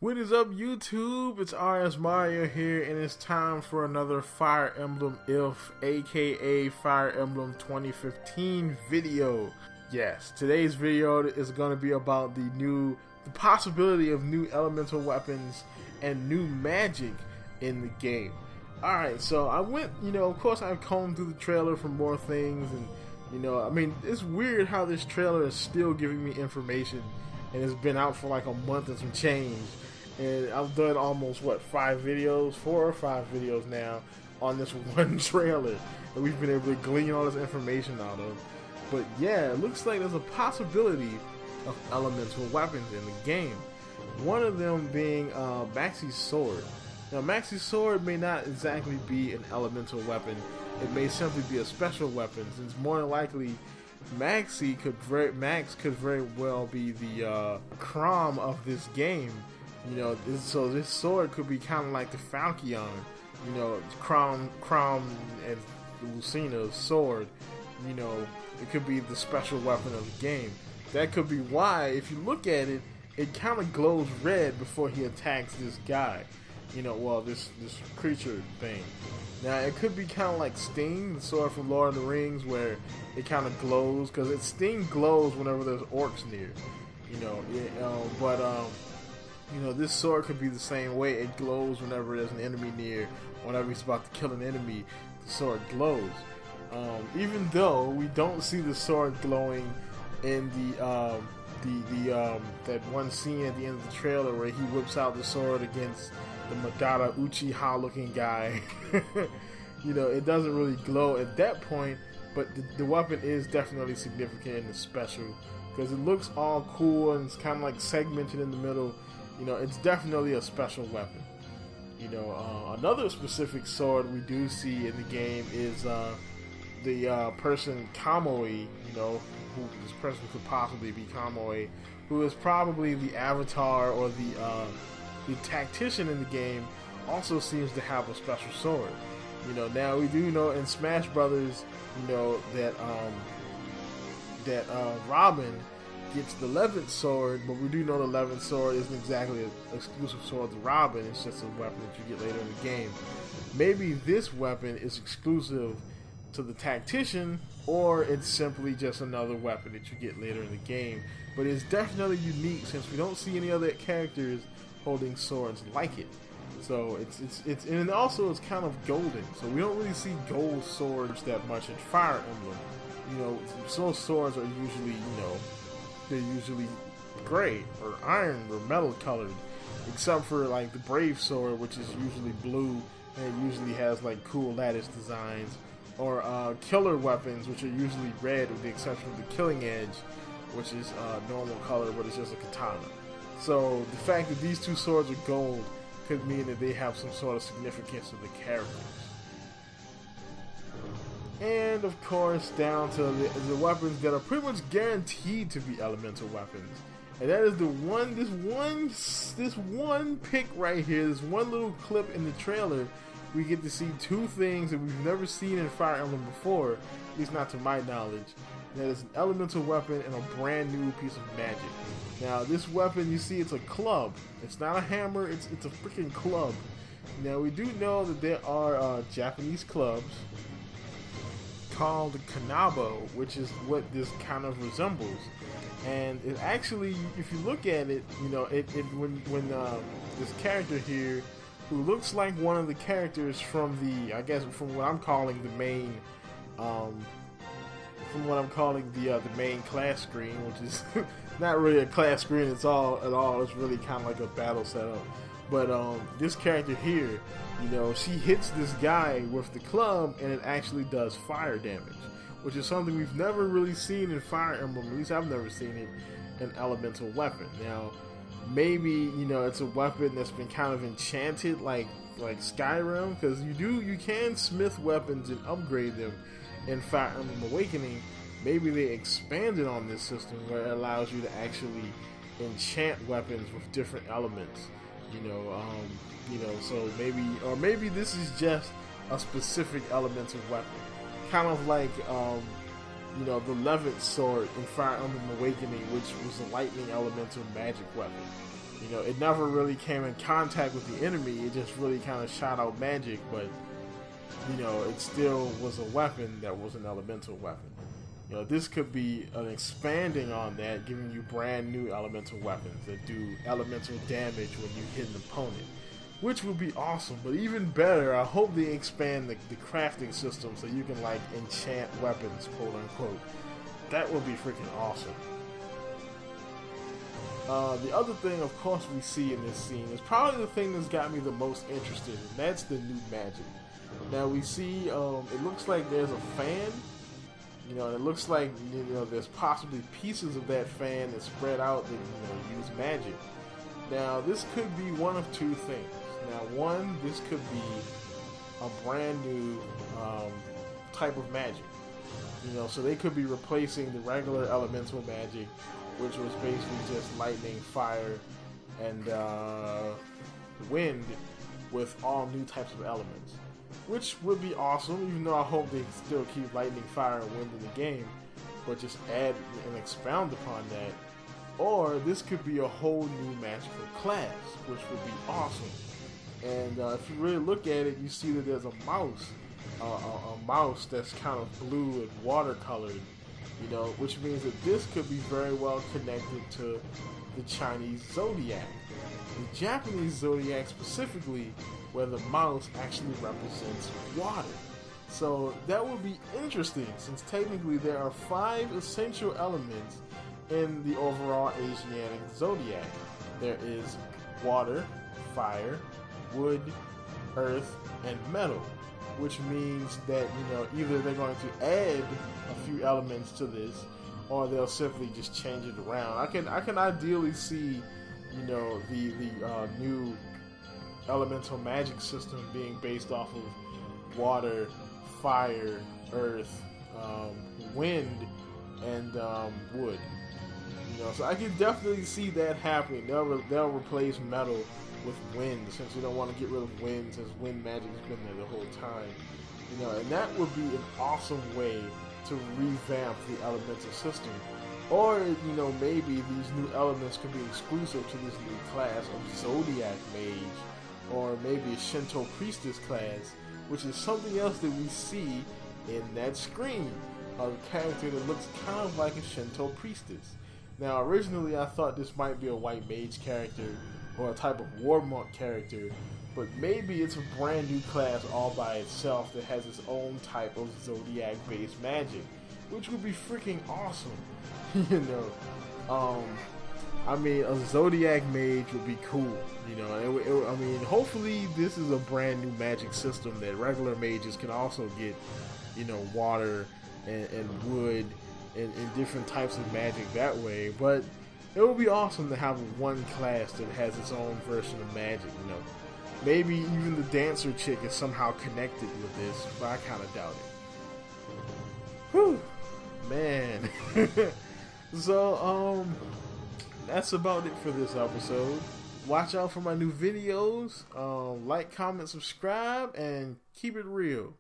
What is up, YouTube? It's RSMario here, and it's time for another Fire Emblem If, aka Fire Emblem 2015 video. Yes, today's video is going to be about the possibility of new elemental weapons and new magic in the game. Alright, so I went, of course I've combed through the trailer for more things, and, I mean, it's weird how this trailer is still giving me information, and it's been out for like a month and some change. And I've done almost, 4 or 5 videos now on this one trailer that we've been able to glean all this information out of. But yeah, it looks like there's a possibility of elemental weapons in the game. One of them being Maxie's sword. Now, Maxie's sword may not exactly be an elemental weapon. It may simply be a special weapon, since more than likely Max could very well be the Crom of this game. So this sword could be kind of like the Falchion, Crom and Lucina's sword. It could be the special weapon of the game. That could be why, if you look at it, it kind of glows red before he attacks this guy. This creature thing. Now, it could be kind of like Sting, the sword from Lord of the Rings, where it kind of glows, because Sting glows whenever there's orcs near. This sword could be the same way. It glows whenever there's an enemy near. Whenever he's about to kill an enemy, the sword glows. Even though we don't see the sword glowing in that one scene at the end of the trailer where he whips out the sword against the Madara Uchiha looking guy. It doesn't really glow at that point, but the weapon is definitely significant and special because it looks all cool and it's kind of like segmented in the middle. It's definitely a special weapon. Another specific sword we do see in the game is the person Kamui, who this person could possibly be Kamui, who is probably the avatar or the tactician in the game, also seems to have a special sword. Now we do know in Smash Brothers, that Robin gets the 11th sword, but we do know the 11th sword isn't exactly an exclusive sword to Robin. It's just a weapon that you get later in the game. Maybe this weapon is exclusive to the tactician, or it's simply just another weapon that you get later in the game. But it's definitely unique since we don't see any other characters holding swords like it. So it's and also it's kind of golden. So we don't really see gold swords that much in Fire Emblem. Those swords are usually, they're usually gray or iron or metal colored, except for like the Brave sword, which is usually blue and it usually has like cool lattice designs, or killer weapons, which are usually red with the exception of the Killing Edge, which is normal color, but it's just a katana. So the fact that these two swords are gold could mean that they have some sort of significance to the characters. And of course, down to the weapons that are pretty much guaranteed to be elemental weapons, and that is this one pick right here, this one little clip in the trailer. We get to see two things that we've never seen in Fire Emblem before, at least not to my knowledge. And that is an elemental weapon and a brand new piece of magic. Now, this weapon, you see, it's a club. It's not a hammer. It's a freaking club. Now, we do know that there are Japanese clubs called Kanabo, which is what this kind of resembles. And it actually, if you look at it, when this character here, who looks like one of the characters from from what I'm calling the main, the main class screen, which is not really a class screen at all. It's really kind of like a battle setup. But this character here, she hits this guy with the club and it actually does fire damage, which is something we've never really seen in Fire Emblem. At least I've never seen it in elemental weapon. Now, maybe it's a weapon that's been kind of enchanted like Skyrim, because you can smith weapons and upgrade them in Fire Emblem Awakening. Maybe they expanded on this system where it allows you to actually enchant weapons with different elements. So maybe this is just a specific elemental weapon, kind of like the 11th sword in Fire Emblem Awakening, which was a lightning elemental magic weapon. You know, it never really came in contact with the enemy. It just really kind of shot out magic, but you know, it still was a weapon that was an elemental weapon. You know, this could be an expanding on that, giving you brand new elemental weapons that do elemental damage when you hit an opponent, which would be awesome. But even better, I hope they expand the crafting system so you can like enchant weapons, quote unquote. That would be freaking awesome. The other thing, of course, we see in this scene is probably the thing that's got me the most interested, and that's the new magic. Now we see, it looks like there's a fan. You know, it looks like, you know, there's possibly pieces of that fan that spread out that, you know, use magic. Now, this could be one of two things. Now, one, this could be a brand new type of magic. You know, so they could be replacing the regular elemental magic, which was basically just lightning, fire, and wind, with all new types of elements. Which would be awesome, even though I hope they still keep lightning, fire, and wind in the game, but just add and expound upon that. Or this could be a whole new magical class, which would be awesome. And if you really look at it, you see that there's a mouse that's kind of blue and watercolored, you know, which means that this could be very well connected to the Chinese zodiac. The Japanese zodiac specifically, where the mouse actually represents water. So that would be interesting, since technically there are 5 essential elements in the overall Asiatic zodiac. There is water, fire, wood, earth, and metal, which means that, you know, either they're going to add a few elements to this, or they'll simply just change it around. I can ideally see, you know, the new elemental magic system being based off of water, fire, earth, wind, and wood. You know, so I can definitely see that happening. They'll replace metal with wind, since we don't want to get rid of wind, since wind magic has been there the whole time. You know, and that would be an awesome way to revamp the elemental system. Or, you know, maybe these new elements could be exclusive to this new class of Zodiac Mage, or maybe a Shinto Priestess class, which is something else that we see in that screen. A character that looks kind of like a Shinto Priestess. Now, originally I thought this might be a white mage character, or a type of war monk character, but maybe it's a brand new class all by itself that has its own type of Zodiac based magic, which would be freaking awesome. You know, I mean, a Zodiac mage would be cool. You know, I mean, hopefully this is a brand new magic system that regular mages can also get, you know, water and wood and different types of magic that way. But it would be awesome to have one class that has its own version of magic, you know. Maybe even the dancer chick is somehow connected with this, but I kind of doubt it. Whew, man. So, that's about it for this episode. Watch out for my new videos. Like, comment, subscribe, and keep it real.